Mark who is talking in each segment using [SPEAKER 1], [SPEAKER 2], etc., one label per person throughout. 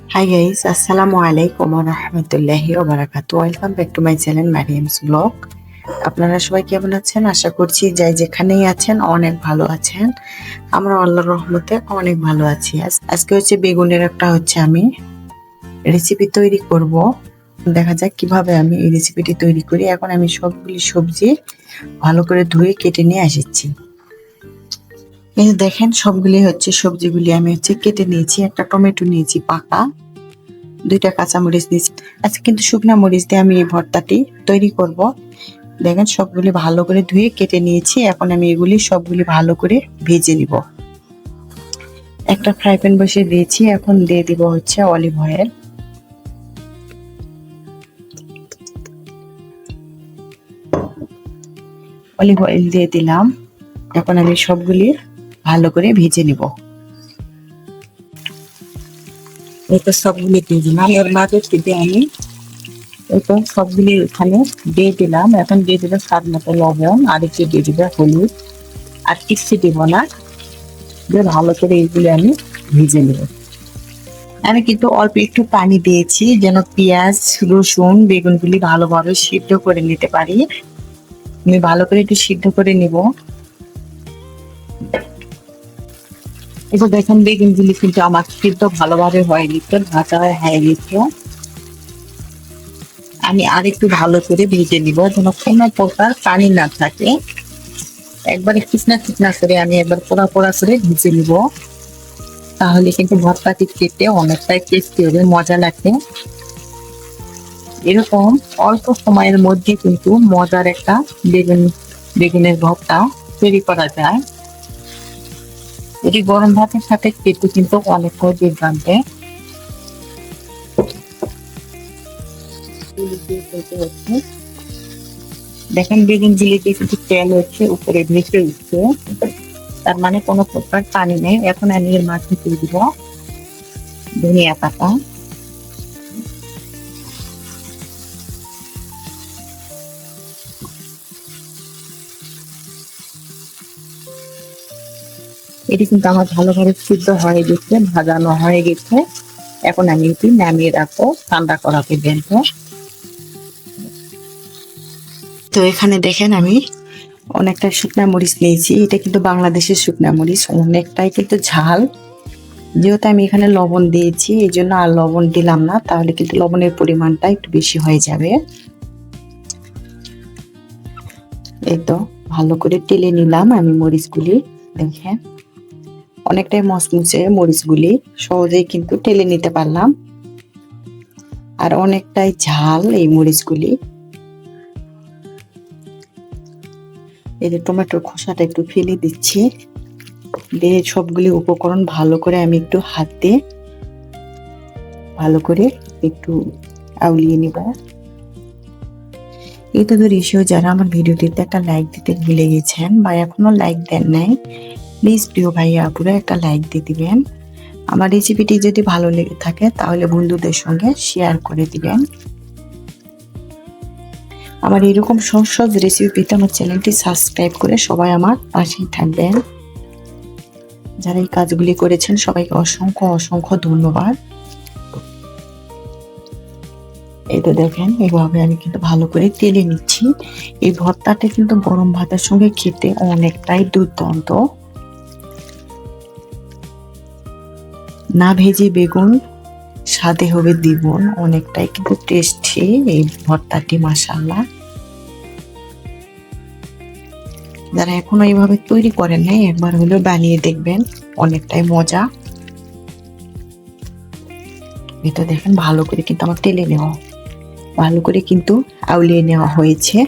[SPEAKER 1] Hi guys, Assalamualaikum warahmatullahi wabarakatuh. Welcome back to my channel Mariam's Vlog. আপনারা সবাই কেমন আছেন? আশা করছি যাই যেখানেই আছেন অনেক ভালো আছেন। আমরা আল্লাহর রহমতে অনেক ভালো আছি। আজকে হচ্ছে বেগুনের আমি রেসিপি তৈরি করব। দেখা যাক কিভাবে আমি এই রেসিপিটি তৈরি করি। এখন আমি সবগুলি সবজি ভালো করে ধুয়ে কেটে নিয়ে এসেছি। এই যে দেখেন সবজিগুলি আমি কেটে নিয়েছি। একটা টমেটো নিয়েছি পাকা, 2টা কাঁচামরিচ নিয়েছি। আজকে কিন্তু শুকনা মরিচ দিয়ে আমি এই ভর্তাটি তৈরি করব। দেখেন সবগুলি ভালো করে ধুয়ে কেটে নিয়েছি। এখন আমি এগুলি সবগুলি ভালো করে ভেজে নিব। একটা ফ্রাই প্যান বসিয়ে দিয়েছি। এখন দিয়ে দিব অলিভ অয়েল। অলিভ অয়েল দিয়ে দিলাম। এখন আমি সবগুলি ভালো করে ভেজে নিব। এটা সবগুলি দিয়ে দিলাম। এর মাঝে থেকে আমি এটা সবগুলি এখানে দিয়ে দিলাম। এখন দিয়ে দিল স্বাদ মতো লবণ, আর একটু দিয়ে দিবে হলুদ, আর কিচ্ছু দিব না। দিয়ে ভালো করে এইগুলি আমি ভেজে নেব। আমি কিন্তু অল্প একটু পানি দিয়েছি যেন পেঁয়াজ, রসুন, বেগুনগুলি ভালোভাবে সিদ্ধ করে নিতে পারি। আমি ভালো করে একটু সিদ্ধ করে নিব। এবার দেখেন বেগুনগুলি কিন্তু আমার সিদ্ধ ভালোভাবে হয়ে গেছে, ভাজা হয়ে গেছে। আমি আর একটু ভালো করে ভেজে নিব যেন কোনো প্রকার পানি না থাকে। একবারে চিকনা করে আমি একবার পোড়া পোড়া করে ভেজে নিব। তাহলে কিন্তু ভর্তাটি খেতে অনেকটাই টেস্টি হবে, মজা লাগবে। এরকম অল্প সময়ের মধ্যে কিন্তু মজার একটা বেগুনের ভর্তা তৈরি করা যায়। এটি গরম ভাতের সাথে খেতে কিন্তু অনেক দুর্দান্ত। দেখেন বেগুন জিলিতে কিন্তু তেল হচ্ছে উপরে ভেসে উঠছে, তার মানে কোনো প্রকার পানি নেই। এখন আমি এর মাঝে দিয়ে দিব ধনিয়া পাতা। এটি কিন্তু আমার ভালোভাবে সিদ্ধ হয়ে গেছে, ভাজানো হয়ে গেছে। এখন আমি এটি নামিয়ে রাখবো ঠান্ডা করা পর্যন্ত। তো এখানে দেখেন আমি অনেকটা শুকনা মরিচ নিয়েছি। এটা কিন্তু বাংলাদেশের শুকনা মরিচ, অনেকটাই কিন্তু ঝাল। যেহেতু আমি এখানে লবণ দিয়েছি এই জন্য আর লবণ দিলাম না, তাহলে কিন্তু লবণের পরিমাণটা একটু বেশি হয়ে যাবে। এই তো ভালো করে টেলে নিলাম আমি মরিচগুলি। দেখেন অনেকটাই মচমুচে মরিচগুলি, সহজেই কিন্তু টেলে নিতে পারলাম। আর অনেকটাই ঝাল এই মরিচগুলি। এই যে টমেটোর খোসাটা একটু ফেলে দিচ্ছি, দিয়ে সবগুলি উপকরণ ভালো করে আমি একটু হাত দিয়ে ভালো করে একটু আউলিয়ে নিব। এই তো রেশিও যারা আমার ভিডিওটিতে একটা লাইক দিতে ভুলে গেছেন বা এখনো লাইক দেন নাই, প্লিজ প্রিয় ভাইয়া আপুরা একটা লাইক দিয়ে দিবেন। আমার রেসিপিটি যদি ভালো লেগে থাকে তাহলে বন্ধুদের সঙ্গে শেয়ার করে দিবেন। আমার এরকম সহজ সহজ রেসিপি পেতে আমার চ্যানেলটি সাবস্ক্রাইব করে সবাই আমার পাশেই থাকবেন। যারা এই কাজগুলি করেছেন সবাইকে অসংখ্য অসংখ্য ধন্যবাদ। এই তো দেখেন এইভাবে আমি কিন্তু ভালো করে তেলে নিচ্ছি। এই ভর্তাটা কিন্তু গরম ভাতের সঙ্গে খেতে অনেকটাই দুর্দান্ত। না ভেজে বেগুন স্বাদে হবে দ্বিগুণ, অনেকটাই কিন্তু টেস্টি এই ভর্তাটি, মাশাআল্লাহ। যারা এখনো এইভাবে তৈরি করেন নাই একবার হলেও বানিয়ে দেখবেন, অনেকটাই মজা। এটা দেখেন ভালো করে কিন্তু আমার তেলে নেওয়া, ভালো করে কিন্তু আউলিয়ে নেওয়া হয়েছে।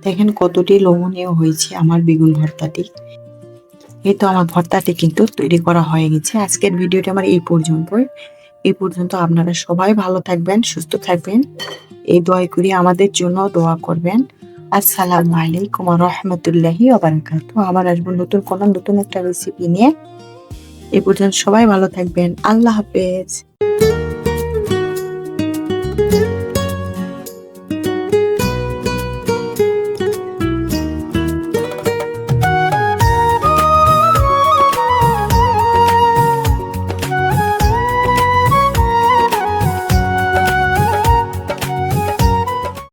[SPEAKER 1] দেখেন কতটি লোভনীয় হয়েছে আমার বেগুন ভর্তাটি। এই তো আমার ভর্তাটি কিন্তু তৈরি করা হয়ে গেছে। আজকের ভিডিওটি আমার এই পর্যন্তই। এই পর্যন্ত আপনারা সবাই ভালো থাকবেন, সুস্থ থাকবেন, এই দোয়া করি আমাদের জন্য দোয়া করবেন। আসসালামু আলাইকুম ওয়া রাহমাতুল্লাহি ওয়া বারাকাতুহু। আবার আসবো নতুন একটা রেসিপি নিয়ে। এই পর্যন্ত সবাই ভালো থাকবেন। আল্লাহ হাফেজ।